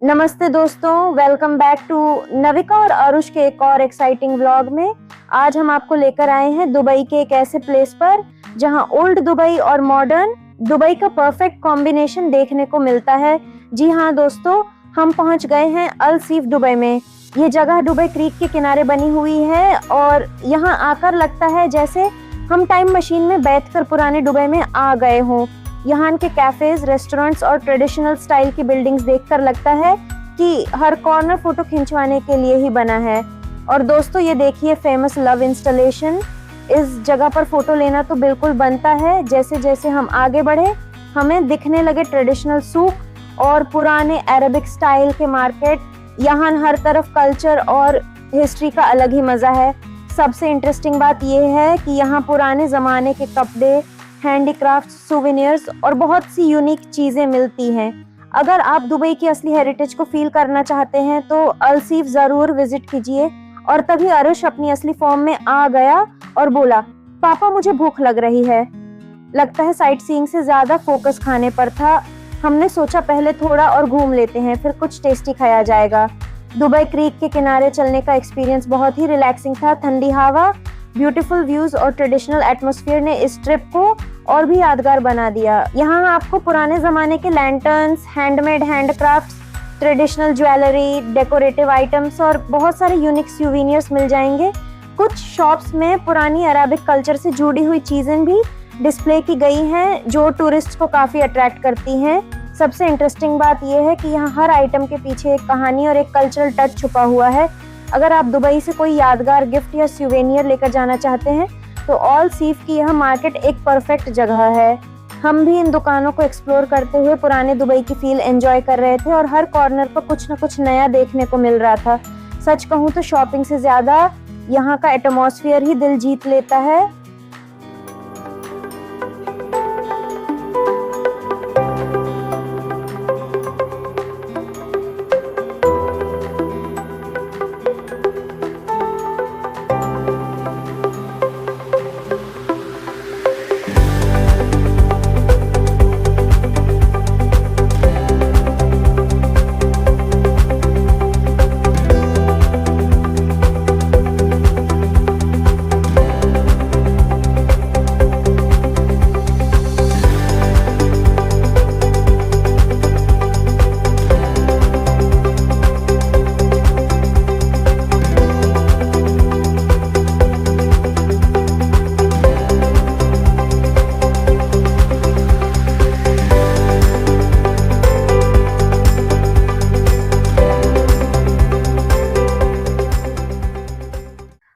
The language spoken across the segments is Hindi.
नमस्ते दोस्तों, वेलकम बैक टू नविका और अरुष के एक और एक्साइटिंग व्लॉग में। आज हम आपको लेकर आए हैं दुबई के एक ऐसे प्लेस पर जहां ओल्ड दुबई और मॉडर्न दुबई का परफेक्ट कॉम्बिनेशन देखने को मिलता है। जी हाँ दोस्तों, हम पहुंच गए हैं अल सीफ दुबई में। ये जगह दुबई क्रीक के किनारे बनी हुई है और यहाँ आकर लगता है जैसे हम टाइम मशीन में बैठकर पुराने दुबई में आ गए हों। यहाँ के कैफेज, रेस्टोरेंट्स और ट्रेडिशनल स्टाइल की बिल्डिंग्स देखकर लगता है कि हर कॉर्नर फोटो खिंचवाने के लिए ही बना है। और दोस्तों ये देखिए फेमस लव इंस्टॉलेशन। इस जगह पर फोटो लेना तो बिल्कुल बनता है। जैसे जैसे हम आगे बढ़े हमें दिखने लगे ट्रेडिशनल सूक और पुराने अरबिक स्टाइल के मार्केट। यहाँ हर तरफ कल्चर और हिस्ट्री का अलग ही मजा है। सबसे इंटरेस्टिंग बात यह है कि यहाँ पुराने जमाने के कपड़े, हैंडीक्राफ्ट, सुवेनियर्स और बहुत सी यूनिक चीजें मिलती हैं। अगर आप दुबई की असली हेरिटेज को फील करना चाहते हैं तो अल सीफ जरूर विजिट कीजिए। और तभी अरुष अपनी असली फॉर्म में आ गया और बोला, पापा मुझे भूख लग रही है। लगता है साइट सीइंग से ज्यादा फोकस खाने पर था। हमने सोचा पहले थोड़ा और घूम लेते हैं, फिर कुछ टेस्टी खाया जाएगा। दुबई क्रीक के किनारे चलने का एक्सपीरियंस बहुत ही रिलैक्सिंग था। ठंडी हवा, ब्यूटीफुल व्यूज और ट्रेडिशनल एटमॉस्फेयर ने इस ट्रिप को और भी यादगार बना दिया। यहाँ आपको पुराने जमाने के lanterns, handmade handcrafts, traditional jewellery, decorative items और बहुत सारे यूनिक सुवेनियर्स मिल जाएंगे। कुछ शॉप्स में पुरानी अरबिक कल्चर से जुड़ी हुई चीजें भी डिस्प्ले की गई हैं जो टूरिस्ट को काफी अट्रैक्ट करती हैं। सबसे इंटरेस्टिंग बात यह है कि यहाँ हर आइटम के पीछे एक कहानी और एक कल्चरल टच छुपा हुआ है। अगर आप दुबई से कोई यादगार गिफ्ट या सुवेनियर लेकर जाना चाहते हैं तो अल सीफ की यह मार्केट एक परफेक्ट जगह है। हम भी इन दुकानों को एक्सप्लोर करते हुए पुराने दुबई की फील एंजॉय कर रहे थे और हर कॉर्नर पर कुछ न कुछ नया देखने को मिल रहा था। सच कहूँ तो शॉपिंग से ज्यादा यहाँ का एटमॉस्फेयर ही दिल जीत लेता है।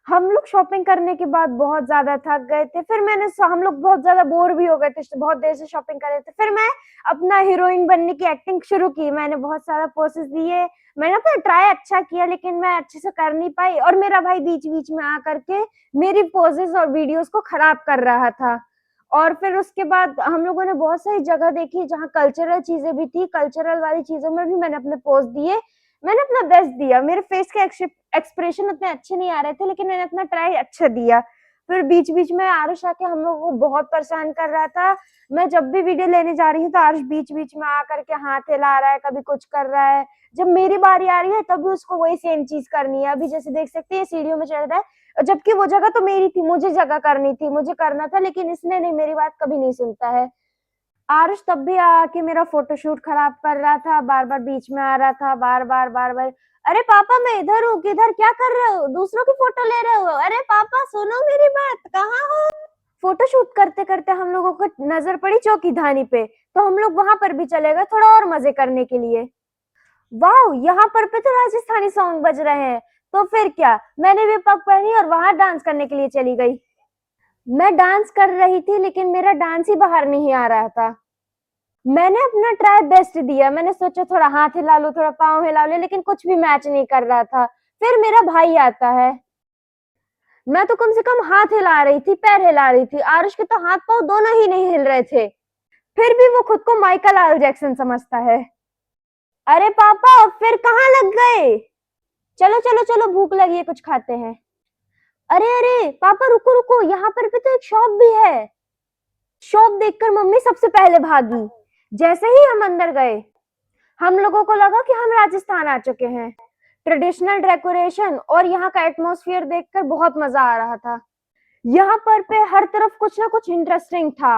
हम लोग शॉपिंग करने के बाद बहुत ज्यादा थक गए थे। फिर हम लोग बहुत ज्यादा बोर भी हो गए थे, बहुत देर से शॉपिंग कर रहे थे। फिर मैं अपना हीरोइन बनने की एक्टिंग शुरू की। मैंने बहुत सारा पोसेस दिए। मैंने अपना ट्राई अच्छा किया लेकिन मैं अच्छे से कर नहीं पाई और मेरा भाई बीच बीच में आकर के मेरी पोजेस और वीडियोस को खराब कर रहा था। और फिर उसके बाद हम लोगों ने बहुत सारी जगह देखी जहाँ कल्चरल चीजें भी थी। कल्चरल वाली चीजों में भी मैंने अपने पोज दिए। मैंने अपना बेस्ट दिया। मेरे फेस के एक्सप्रेशन उतने अच्छे नहीं आ रहे थे लेकिन मैंने अपना ट्राई अच्छा दिया। फिर बीच बीच में आरुष आके हम लोग को बहुत परेशान कर रहा था। मैं जब भी वीडियो लेने जा रही हूँ तो आरुष बीच बीच में आकर के हाथ हिला रहा है, कभी कुछ कर रहा है। जब मेरी बारी आ रही है तब भी उसको वही सेम चीज करनी है। अभी जैसे देख सकते हैं सीढ़ियों में चढ़ रहा है, जबकि वो जगह तो मेरी थी, मुझे जगह करनी थी, मुझे करना था, लेकिन इसने नहीं, मेरी बात कभी नहीं सुनता है। आरुष तब भी आके मेरा फोटोशूट खराब कर रहा था, बार बार बीच में आ रहा था, बार बार बार बार। अरे पापा मैं इधर हूँ, किधर क्या कर रहे हो? दूसरों की फोटो ले रहे हो? अरे पापा सुनो मेरी बात, कहाँ हो? फोटोशूट करते करते हम लोगों को नजर पड़ी चौकी धानी पे, तो हम लोग वहां पर भी चले गए थोड़ा और मजे करने के लिए। वाह, यहाँ पर पे तो राजस्थानी सॉन्ग बज रहे हैं। तो फिर क्या, मैंने भी पग पहनी और वहां डांस करने के लिए चली गई। मैं डांस कर रही थी लेकिन मेरा डांस ही बाहर नहीं आ रहा था। मैंने अपना ट्राई बेस्ट दिया। मैंने सोचा थोड़ा हाथ हिला लूं, थोड़ा पाँव हिला लूं, लेकिन कुछ भी मैच नहीं कर रहा था। फिर मेरा भाई आता है। मैं तो कम से कम हाथ हिला रही थी, पैर हिला रही थी। आरुष के तो हाथ पाँव दोनों ही नहीं हिल रहे थे। फिर भी वो खुद को माइकल आल जैक्सन समझता है। अरे पापा फिर कहाँ लग गए? चलो चलो चलो, भूख लगी है, कुछ खाते हैं। अरे अरे पापा रुको रुको, यहाँ पर भी तो एक शॉप भी है। शॉप देखकर मम्मी सबसे पहले भागी। जैसे ही हम अंदर गए हम लोगों को लगा कि हम राजस्थान आ चुके हैं। ट्रेडिशनल डेकोरेशन और यहाँ का एटमॉस्फेयर देखकर बहुत मजा आ रहा था। यहाँ पर पे हर तरफ कुछ ना कुछ इंटरेस्टिंग था।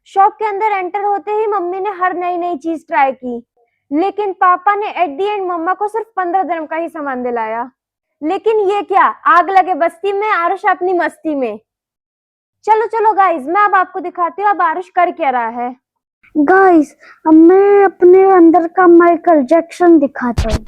शॉप के अंदर एंटर होते ही मम्मी ने हर नई नई चीज ट्राई की, लेकिन पापा ने एट दी एंड मम्मा को सिर्फ 15 dirham का ही सामान दिलाया। लेकिन ये क्या, आग लगे बस्ती में, आरुष अपनी मस्ती में। चलो चलो गाइस, मैं अब आपको दिखाती हूँ अब आरुष कर क्या रहा है। गाइस, अब मैं अपने अंदर का माइकल जैक्सन दिखाता हूँ।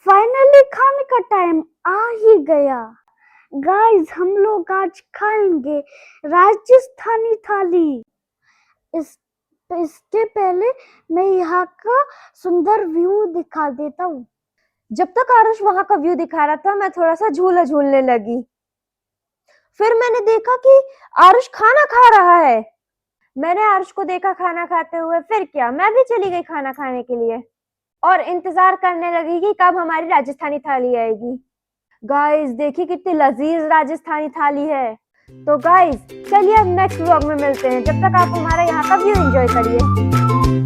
फाइनली खाने का टाइम आ ही गया। गाइस, हम लोग आज खाएंगे राजस्थानी थाली। इसके पहले मैं यहाँ का सुंदर व्यू दिखा देता हूँ। जब तक आरुष वहां का व्यू दिखा रहा था, मैं थोड़ा सा झूला झूलने लगी। फिर मैंने देखा कि आरुष खाना खा रहा है। मैंने आरुष को देखा खाना खाते हुए, फिर क्या, मैं भी चली गई खाना खाने के लिए और इंतजार करने लगी कि कब हमारी राजस्थानी थाली आएगी। गाइस देखिए कितनी लजीज राजस्थानी थाली है। तो गाइस चलिए अब नेक्स्ट व्लॉग में मिलते हैं। जब तक आप हमारा यहाँ का व्यू एंजॉय करिए।